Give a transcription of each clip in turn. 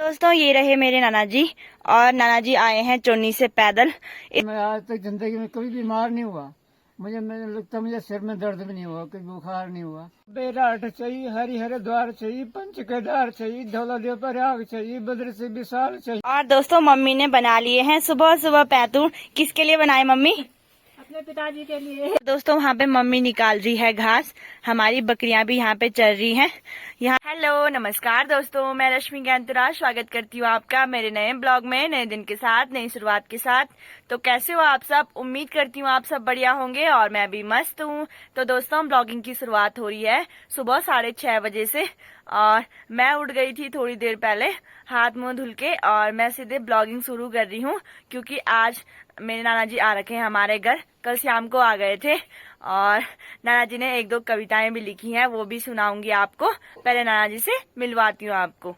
दोस्तों ये रहे मेरे नाना जी। और नाना जी आए हैं चोनी से पैदल। मैं आज तक जिंदगी में कभी बीमार नहीं हुआ। मुझे लगता मुझे सिर में दर्द भी नहीं हुआ, कोई बुखार नहीं हुआ। बेराट चाहिए, हरिहर द्वार चाहिए, पंच केदार चाहिए, धौला देव प्रयाग चाहिए, बद्र से विशाल चाहिए। और दोस्तों मम्मी ने बना लिए हैं सुबह सुबह पैतूर। किसके लिए बनाए मम्मी? अपने पिताजी के लिए। दोस्तों वहाँ पे मम्मी निकाल रही है घास। हमारी बकरियां भी यहाँ पे चल रही हैं। यहाँ हेलो नमस्कार दोस्तों, मैं रश्मि ज्ञानतुरा स्वागत करती हूँ आपका मेरे नए ब्लॉग में, नए दिन के साथ, नई शुरुआत के साथ। तो कैसे हो आप सब? उम्मीद करती हूँ आप सब बढ़िया होंगे और मैं भी मस्त हूँ। तो दोस्तों ब्लॉगिंग की शुरुआत हो रही है सुबह 6:30 बजे से। और मैं उठ गई थी थोड़ी देर पहले हाथ मुंह धुल के, और मैं सीधे ब्लॉगिंग शुरू कर रही हूँ क्योंकि आज मेरे नाना जी आ रखे हैं हमारे घर। कल शाम को आ गए थे और नाना जी ने एक दो कविताएं भी लिखी हैं, वो भी सुनाऊंगी आपको। पहले नाना जी से मिलवाती हूँ आपको।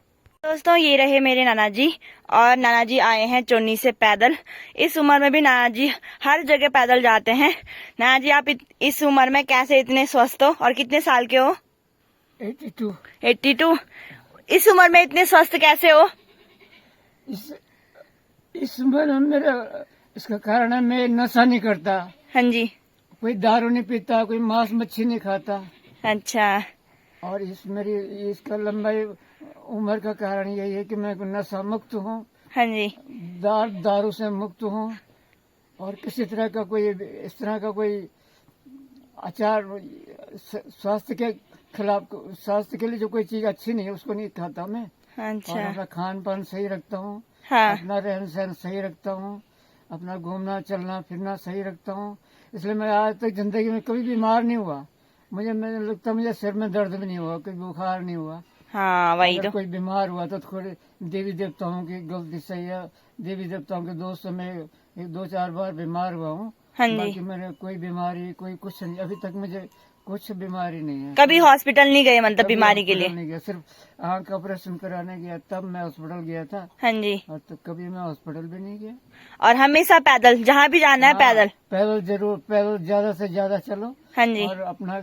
दोस्तों ये रहे मेरे नाना जी। और नाना जी आए हैं चोनी से पैदल। इस उम्र में भी नाना जी हर जगह पैदल जाते हैं। नाना जी आप इस उम्र में कैसे इतने स्वस्थ हो? और कितने साल के हो? 82। इस उम्र में इतने स्वस्थ कैसे हो? इस उम्र में मेरा इसका कारण है मैं नशा नहीं करता। हाँ जी। कोई दारू नहीं पीता, कोई मांस मच्छी नहीं खाता। अच्छा। और इसका लंबाई उम्र का कारण यही है कि मैं नशा मुक्त हूँ। हाँ जी। दारू से मुक्त हूँ और किसी तरह का कोई इस तरह का कोई आचार स्वास्थ्य के खिलाफ, स्वास्थ्य के लिए जो कोई चीज अच्छी नहीं है उसको नहीं खाता मैं। अच्छा। और अपना खान पान सही रखता हूँ। हाँ। अपना रहन सहन सही रखता हूँ, अपना घूमना चलना फिरना सही रखता हूँ। इसलिए मैं आज तक जिंदगी में कभी बीमार नहीं हुआ। मुझे लगता मुझे सिर में दर्द भी नहीं हुआ, कोई बुखार नहीं हुआ। हाँ वही अगर तो। कोई बीमार हुआ तो थोड़े देवी देवताओं की गलती सही है। देवी देवताओं के दोस्त से मैं 2-4 बार बीमार हुआ हूँ। हाँ जी। बाकी मेरे कोई बीमारी कोई कुछ नहीं, अभी तक मुझे कुछ बीमारी नहीं है। कभी हॉस्पिटल नहीं गए मतलब कभी बीमारी के हॉस्पिटल लिए? नहीं गया, सिर्फ आँख का ऑपरेशन कराने गया तब मैं हॉस्पिटल गया था। हाँ जी। और तो कभी मैं हॉस्पिटल भी नहीं गया। और हमेशा पैदल, जहाँ भी जाना है हाँ, पैदल। पैदल जरूर, पैदल ज्यादा से ज्यादा चलो। हाँ जी। और अपना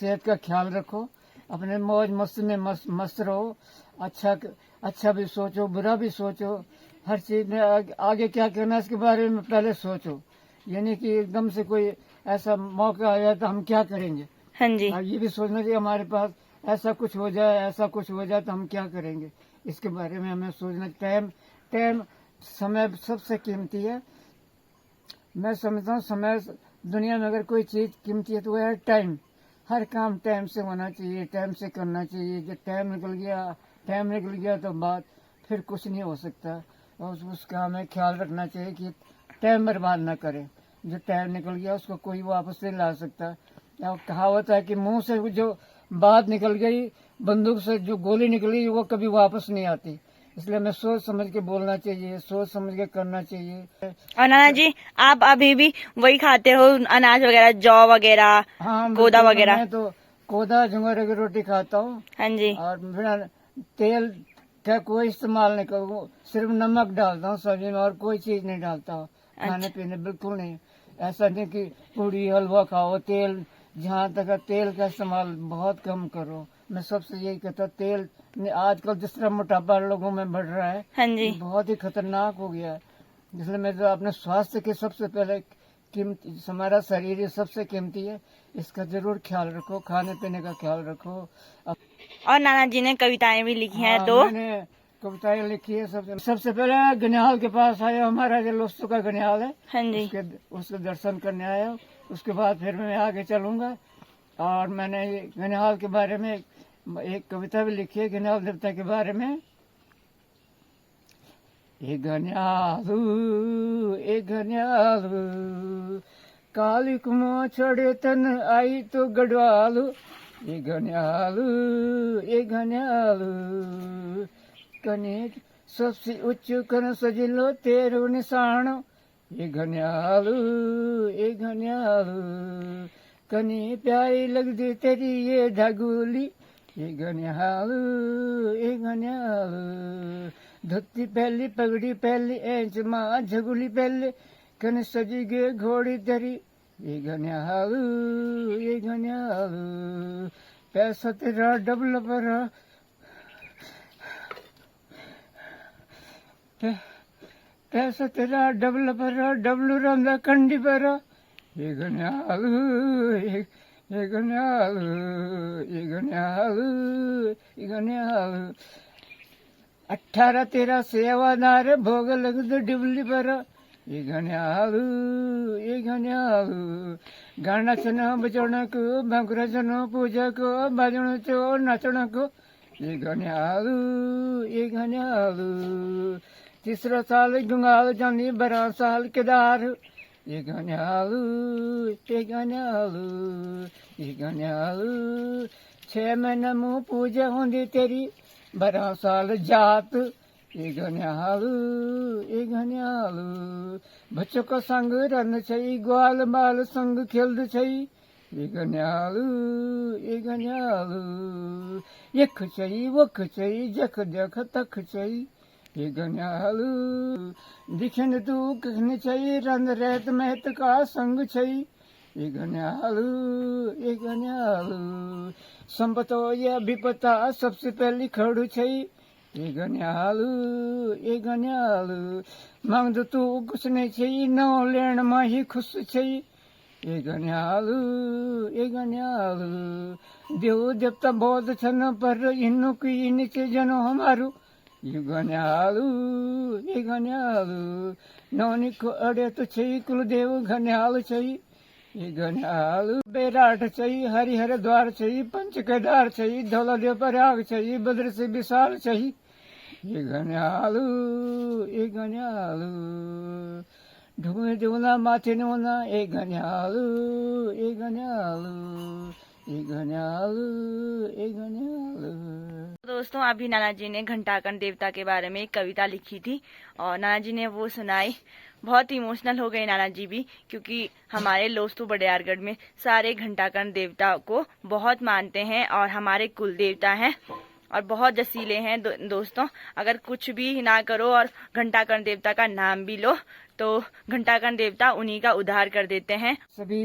सेहत का ख्याल रखो, अपने मौज मस्ती में मस्त रहो। अच्छा भी सोचो, बुरा भी सोचो। हर चीज में आगे क्या करना है इसके बारे में पहले सोचो। यानी कि एकदम से कोई ऐसा मौका आ जाए तो हम क्या करेंगे। हाँ जी। और ये भी सोचना चाहिए हमारे पास ऐसा कुछ हो जाए तो हम क्या करेंगे। इसके बारे में हमें सोचना। टाइम समय सबसे कीमती है। मैं समझता हूँ समय दुनिया में अगर कोई चीज कीमती है तो वह है टाइम। हर काम टाइम से होना चाहिए, टाइम से करना चाहिए। जब टाइम निकल गया तो बात फिर कुछ नहीं हो सकता। और उसका हमें ख्याल रखना चाहिए कि टाइम बर्बाद ना करें। जो टाइम निकल गया उसको कोई वापस नहीं ला सकता। कहावत है कि मुंह से जो बात निकल गई, बंदूक से जो गोली निकली वो कभी वापस नहीं आती। इसलिए हमें सोच समझ के बोलना चाहिए, सोच समझ के करना चाहिए। और नाना जी आप अभी भी वही खाते हो अनाज वगैरह, जौ वगैरह? हाँ, गोदा वगैरह? मैं तो कोदा झुंगर की रोटी खाता हूँ। हाँ जी। और बिना तेल का कोई इस्तेमाल नहीं करूँ, सिर्फ नमक डालता हूँ सब्जी में और कोई चीज नहीं डालता हूँ। खाने पीने बिल्कुल नहीं। ऐसा नहीं कि पूड़ी हलवा खाओ, तेल जहाँ तक है तेल का इस्तेमाल बहुत कम करो। मैं सबसे यही कहता हूँ, तेल आजकल जिस तरह मोटापा लोगों में बढ़ रहा है, हाँ जी। ये बहुत ही खतरनाक हो गया है। इसलिए मैं तो अपने स्वास्थ्य के सबसे पहले कीमती, हमारा शरीर ये सबसे कीमती है, इसका जरूर ख्याल रखो। खाने पीने का ख्याल रखो। और नाना जी ने कविताएं भी लिखी हैं। तो मैंने कविताएं लिखी है। सबसे पहले गनिहाल के पास आया, हमारा जो लोस्तु का गनिहाल है। हाँ जी। उसके दर्शन करने आया। उसके बाद फिर मैं आगे चलूंगा। और मैंने गनिहाल के बारे में एक कविता भी लिखी है, गनिहाल देवता के बारे में। ए गनियालू काली कुमो छोड़े तन आई तो गढ़वालू। ए गनियालू कने सबसे उच्च कन सजिलो तेरो निशान। ए गनियालू कने प्यारी लगदी तेरी ये ढगुली। ए गनियालू धोती पहली पगड़ी पहली एंच माँ झगुली पहले कन सजी गे घोड़ी धरी। ये गनियालू पैसा तेरा डबल पर पैसा तेरा डबल पर डबल रंदा कंडी पर ये गन्यालू ये गन्यालू ये गन्यालू ये गन्यालू 18 13 सेवादार भोग लगद डिबली पर ये गन्यालू गाना चनो बजोना को भंगरा चनो पूजा को बजण चो नचण को ये गन्यालू तीसरा साल गुंगाल जानी 12 साल केदार ये गन्यालू 6 महीने मुँह पूजा होंदी तेरी 12 साल जात ये गन्यालू बच्चों का संग रन छई ग्वाल बाल संग खेलद छई ये गन्यालू यख छई वख छई जख जख तख छई ये गन्यालू दिखन तू कखन छई रंग रहत महत का संग छई ये गन्यालू संपतो या विपता सबसे पहली खड़ू छई ये गन्यालू मांग तू कुछ नहीं छई नौ लेन माही खुश छई ये गन्यालू देव देवता बहुत छन पर इन्नु की नीचे जनो हमारू ये गन्यालू नौनी को अड़े तो छई कुलदेव गन्याल छई ये गन्यालू बेराट छई हरिहर द्वार छई पंच केदार छई धौलादेव प्रयाग छई बद्र से विशाल छई ये गन्यालू ढूंढे ढूंढना माथे नोना ये गन्यालू दोस्तों अभी नाना जी ने घंटाकर्ण देवता के बारे में एक कविता लिखी थी और नाना जी ने वो सुनाई। बहुत इमोशनल हो गए नाना जी भी, क्योंकि हमारे लोस्तु बड़ियारगढ़ में सारे घंटाकर्ण देवता को बहुत मानते हैं और हमारे कुल देवता हैं और बहुत जसीले हैं। दोस्तों अगर कुछ भी ना करो और घंटाकर्ण देवता का नाम भी लो तो घंटाकर्ण देवता उन्हीं का उद्धार कर देते हैं। सभी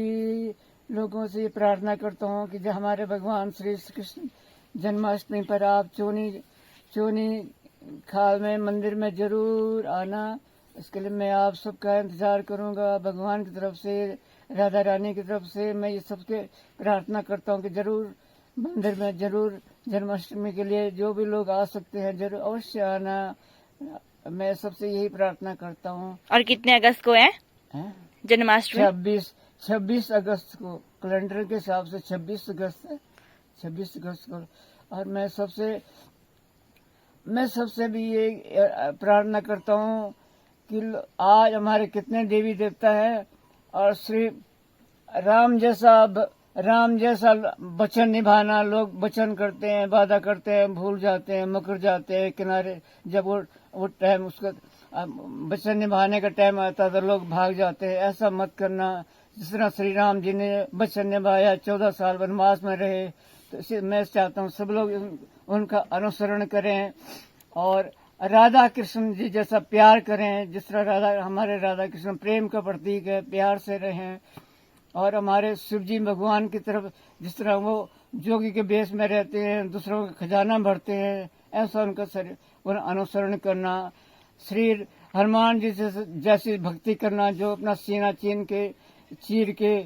लोगों से प्रार्थना करता हूँ कि जब हमारे भगवान श्री कृष्ण जन्माष्टमी पर आप चोनी खाल में मंदिर में जरूर आना। इसके लिए मैं आप सबका इंतजार करूंगा। भगवान की तरफ से, राधा रानी की तरफ से मैं ये सबके प्रार्थना करता हूँ कि जरूर मंदिर में जरूर जन्माष्टमी के लिए जो भी लोग आ सकते हैं जरूर अवश्य आना। मैं सबसे यही प्रार्थना करता हूँ। और कितने अगस्त को है जन्माष्टमी? 26 अगस्त को, कैलेंडर के हिसाब से 26 अगस्त है, 26 अगस्त को। और मैं सबसे भी ये प्रार्थना करता हूँ कि आज हमारे कितने देवी देवता हैं और श्री राम जैसा वचन निभाना। लोग वचन करते हैं, वादा करते हैं, भूल जाते हैं, मुकर जाते हैं किनारे। जब वो टाइम उसका वचन निभाने का टाइम आता तो लोग भाग जाते हैं। ऐसा मत करना। जिस तरह श्री राम जी ने वचन निभाया, 14 साल वनवास में रहे, तो इसे मैं चाहता हूँ सब लोग उनका अनुसरण करें और राधा कृष्ण जी जैसा प्यार करें। जिस तरह हमारे राधा कृष्ण प्रेम का प्रतीक है, प्यार से रहें। और हमारे शिव जी भगवान की तरफ जिस तरह वो जोगी के बेस में रहते हैं, दूसरों का खजाना भरते हैं, ऐसा उनका अनुसरण करना। श्री हनुमान जी जैसी भक्ति करना, जो अपना सीना चीर के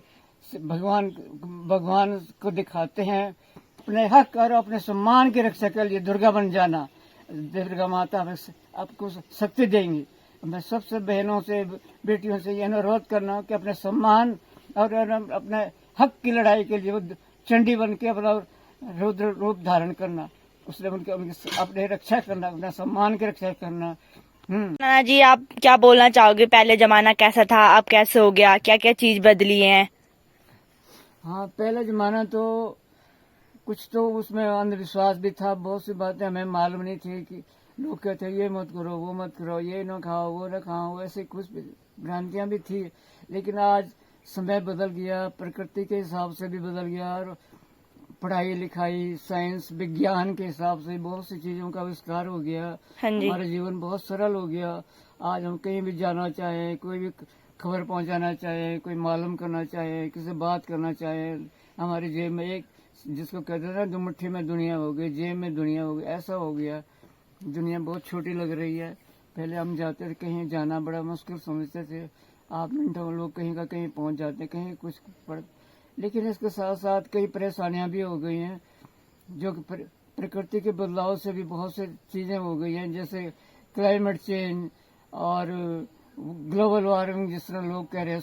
भगवान को दिखाते हैं। अपने हक और अपने सम्मान की रक्षा के लिए दुर्गा बन जाना। दुर्गा माता आपको शक्ति देंगी। मैं सबसे बहनों से, बेटियों से ये अनुरोध करना कि अपने सम्मान और अपने हक की लड़ाई के लिए चंडी बन के अपना रुद्र रूप धारण करना, उसने अपने रक्षा करना, अपना सम्मान की रक्षा करना। नाना जी आप क्या बोलना चाहोगे? पहले जमाना कैसा था, अब कैसे हो गया, क्या क्या चीज बदली है? हाँ, पहले जमाना तो कुछ तो उसमें अंधविश्वास भी था। बहुत सी बातें हमें मालूम नहीं थी कि लोग कहते हैं ये मत करो, वो मत करो, ये न खाओ, वो न खाओ, ऐसे कुछ भ्रांतियां भी थी। लेकिन आज समय बदल गया, प्रकृति के हिसाब से भी बदल गया और पढ़ाई लिखाई, साइंस, विज्ञान के हिसाब से बहुत सी चीजों का विस्तार हो गया। हमारा जीवन बहुत सरल हो गया। आज हम कहीं भी जाना चाहें, कोई भी खबर पहुंचाना चाहे, कोई मालूम करना चाहे, किसी बात करना चाहे, हमारी जेब में एक, जिसको कहते हैं ना, दो मुट्ठी में दुनिया हो गई, जेब में दुनिया हो गई, ऐसा हो गया। दुनिया बहुत छोटी लग रही है। पहले हम जाते थे, कहीं जाना बड़ा मुश्किल समझते थे। 8 मिनटों में लोग कहीं का कहीं पहुंच जाते, कहीं कुछ पड़। लेकिन इसके साथ साथ कई परेशानियां भी हो गई हैं, जो कि प्रकृति के बदलाव से भी बहुत सी चीजें हो गई हैं, जैसे क्लाइमेट चेंज और ग्लोबल वार्मिंग, जिस तरह लोग कह रहे हैं।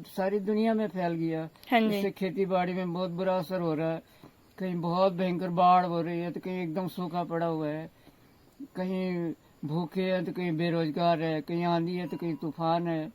सारी दुनिया में फैल गया। हाँ जी। इससे खेती बाड़ी में बहुत बुरा असर हो रहा है। कहीं बहुत भयंकर बाढ़ हो रही है, तो कहीं एकदम सूखा पड़ा हुआ है, कहीं भूखे हैं तो कहीं बेरोजगार है, कहीं आंधी है तो कहीं तूफान है।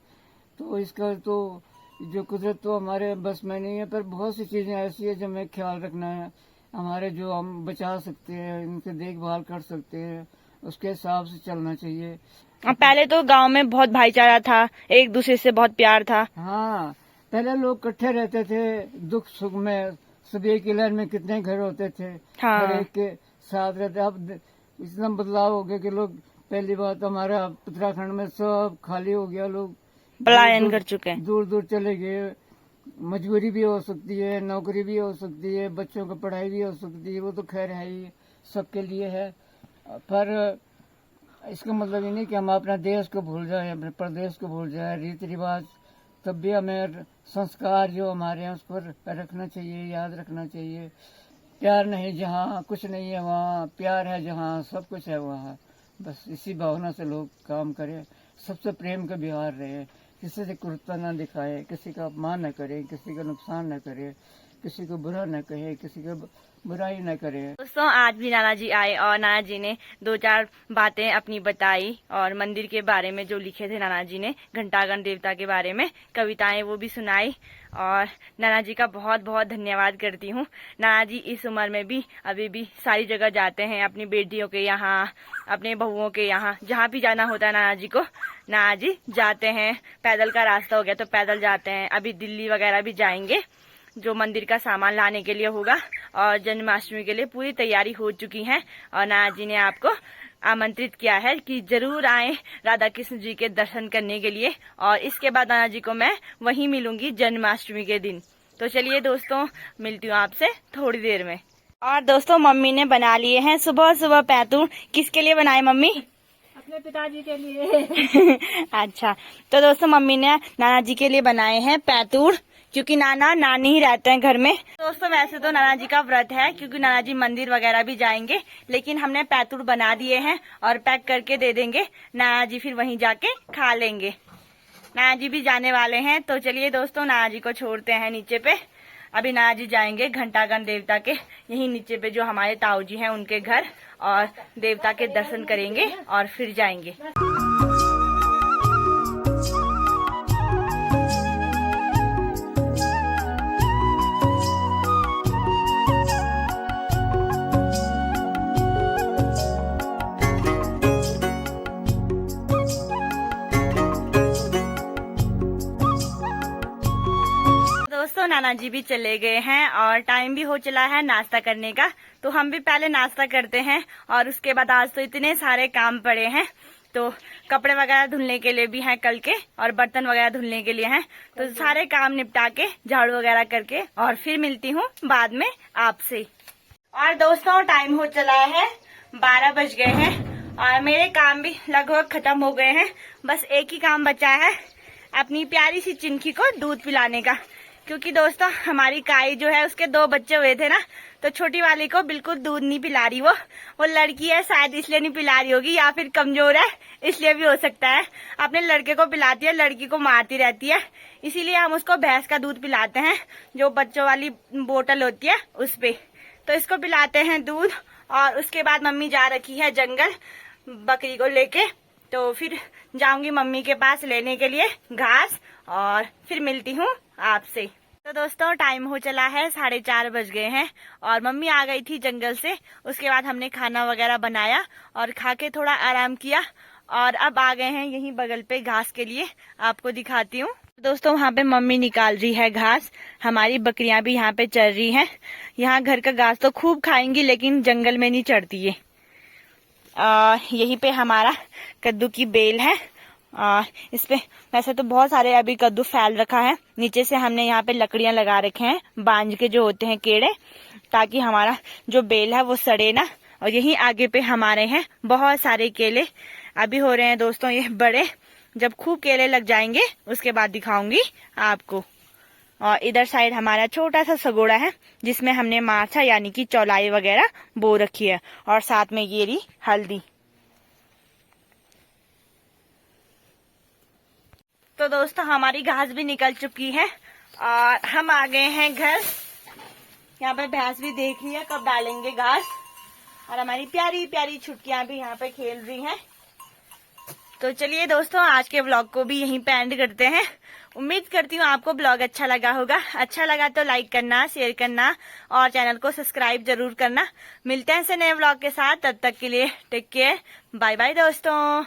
तो इसका तो जो कुदरत तो हमारे बस में नहीं है, पर बहुत सी चीजें ऐसी है जो हमें ख्याल रखना है। हमारे जो हम बचा सकते हैं, इनकी देखभाल कर सकते हैं, उसके हिसाब से चलना चाहिए। पहले तो गांव में बहुत भाईचारा था, एक दूसरे से बहुत प्यार था। हाँ, पहले लोग इकट्ठे रहते थे, दुख सुख में। सब एक ही लाइन में कितने घर होते थे, हाँ। हर एक के साथ रहते। अब इतना बदलाव हो गया कि लोग, पहली बात हमारा उत्तराखंड में सब खाली हो गया, लोग पलायन कर चुके हैं। दूर दूर चले गए। मजबूरी भी हो सकती है, नौकरी भी हो सकती है, बच्चों की पढ़ाई भी हो सकती है, वो तो खैर है ही, सबके लिए है। पर इसका मतलब ये नहीं कि हम अपना देश को भूल जाए, अपने प्रदेश को भूल जाए, रीति रिवाज। तब भी हमें संस्कार जो हमारे हैं उस पर रखना चाहिए, याद रखना चाहिए। प्यार नहीं जहाँ कुछ नहीं है वहाँ, प्यार है जहाँ सब कुछ है वहाँ। बस इसी भावना से लोग काम करें, सबसे प्रेम का व्यवहार रहे, किसी से क्रूरता न दिखाए, किसी का अपमान न करे, किसी का नुकसान न करे, किसी को बुरा न कहे, किसी का बुराई न करे। दोस्तों, आज भी नाना जी आए और नाना जी ने 2-4 बातें अपनी बताई, और मंदिर के बारे में जो लिखे थे नाना जी ने, घंटागण देवता के बारे में कविताएं वो भी सुनाई। और नाना जी का बहुत बहुत धन्यवाद करती हूँ। नाना जी इस उम्र में भी अभी भी सारी जगह जाते हैं, अपनी बेटियों के यहाँ, अपने बहुओं के यहाँ, जहाँ भी जाना होता है नाना जी को, नाना जी जाते हैं। पैदल का रास्ता हो गया तो पैदल जाते हैं। अभी दिल्ली वगैरह भी जाएंगे, जो मंदिर का सामान लाने के लिए होगा, और जन्माष्टमी के लिए पूरी तैयारी हो चुकी है। और नाना जी ने आपको आमंत्रित किया है कि जरूर आए राधा कृष्ण जी के दर्शन करने के लिए। और इसके बाद नाना जी को मैं वहीं मिलूंगी जन्माष्टमी के दिन। तो चलिए दोस्तों, मिलती हूँ आपसे थोड़ी देर में। और दोस्तों, मम्मी ने बना लिए हैं सुबह सुबह पैतूर। किसके लिए बनाए मम्मी? अपने पिताजी के लिए। अच्छा, तो दोस्तों मम्मी ने नाना जी के लिए बनाए हैं पैतूर, क्योंकि नाना नानी ही रहते हैं घर में। दोस्तों, वैसे तो नाना जी का व्रत है, क्योंकि नाना जी मंदिर वगैरह भी जाएंगे, लेकिन हमने पैतूर बना दिए हैं और पैक करके दे देंगे। नाना जी फिर वहीं जाके खा लेंगे। नाना जी भी जाने वाले हैं, तो चलिए दोस्तों, नाना जी को छोड़ते हैं नीचे पे। अभी नाना जी जाएंगे घंटागण देवता के यही नीचे पे, जो हमारे ताऊ जी हैं उनके घर, और देवता के दर्शन करेंगे और फिर जाएंगे। दोस्तों, नाना जी भी चले गए हैं और टाइम भी हो चला है नाश्ता करने का, तो हम भी पहले नाश्ता करते हैं। और उसके बाद आज तो इतने सारे काम पड़े हैं, तो कपड़े वगैरह धुलने के लिए भी हैं कल के, और बर्तन वगैरह धुलने के लिए हैं। तो सारे काम निपटा के, झाड़ू वगैरह करके, और फिर मिलती हूँ बाद में आपसे। और दोस्तों, टाइम हो चला है 12 बज गए हैं, और मेरे काम भी लगभग खत्म हो गए हैं। बस एक ही काम बचा है, अपनी प्यारी सी चिंकी को दूध पिलाने का। क्योंकि दोस्तों, हमारी काई जो है, उसके 2 बच्चे हुए थे ना, तो छोटी वाली को बिल्कुल दूध नहीं पिला रही। वो लड़की है, शायद इसलिए नहीं पिला रही होगी, या फिर कमजोर है इसलिए भी हो सकता है। अपने लड़के को पिलाती है, लड़की को मारती रहती है, इसीलिए हम उसको भैंस का दूध पिलाते हैं, जो बच्चों वाली बोतल होती है उस पे। तो इसको पिलाते हैं दूध। और उसके बाद मम्मी जा रखी है जंगल बकरी को लेके, तो फिर जाऊंगी मम्मी के पास लेने के लिए घास, और फिर मिलती हूँ आपसे। तो दोस्तों, टाइम हो चला है 4:30 बज गए हैं, और मम्मी आ गई थी जंगल से। उसके बाद हमने खाना वगैरह बनाया और खा के थोड़ा आराम किया, और अब आ गए हैं यहीं बगल पे घास के लिए। आपको दिखाती हूँ दोस्तों, वहाँ पे मम्मी निकाल रही है घास। हमारी बकरियां भी यहाँ पे चर रही हैं। यहाँ घर का घास तो खूब खाएंगी, लेकिन जंगल में नहीं चढ़ती है। यहीं पे हमारा कद्दू की बेल है, इस पे वैसे तो बहुत सारे अभी कद्दू फैल रखा है। नीचे से हमने यहाँ पे लकड़ियां लगा रखे हैं, बांज के जो होते हैं केड़े, ताकि हमारा जो बेल है वो सड़े ना। और यहीं आगे पे हमारे हैं बहुत सारे केले। अभी हो रहे हैं दोस्तों ये बड़े। जब खूब केले लग जाएंगे उसके बाद दिखाऊंगी आपको। और इधर साइड हमारा छोटा सा सगोड़ा है जिसमें हमने मार्चा यानी कि चौलाई वगैरह बो रखी है, और साथ में ये रही हल्दी। तो दोस्तों हमारी घास भी निकल चुकी है और हम आ गए हैं घर। यहाँ पे भैंस भी देख रही है कब डालेंगे घास, और हमारी प्यारी प्यारी छुटकियां भी यहाँ पे खेल रही हैं। तो चलिए दोस्तों आज के व्लॉग को भी यहीं पे एंड करते हैं। उम्मीद करती हूँ आपको ब्लॉग अच्छा लगा होगा। अच्छा लगा तो लाइक करना, शेयर करना और चैनल को सब्सक्राइब जरूर करना। मिलते हैं ऐसे नए व्लॉग के साथ, तब तक के लिए टेक केयर, बाय बाय दोस्तों।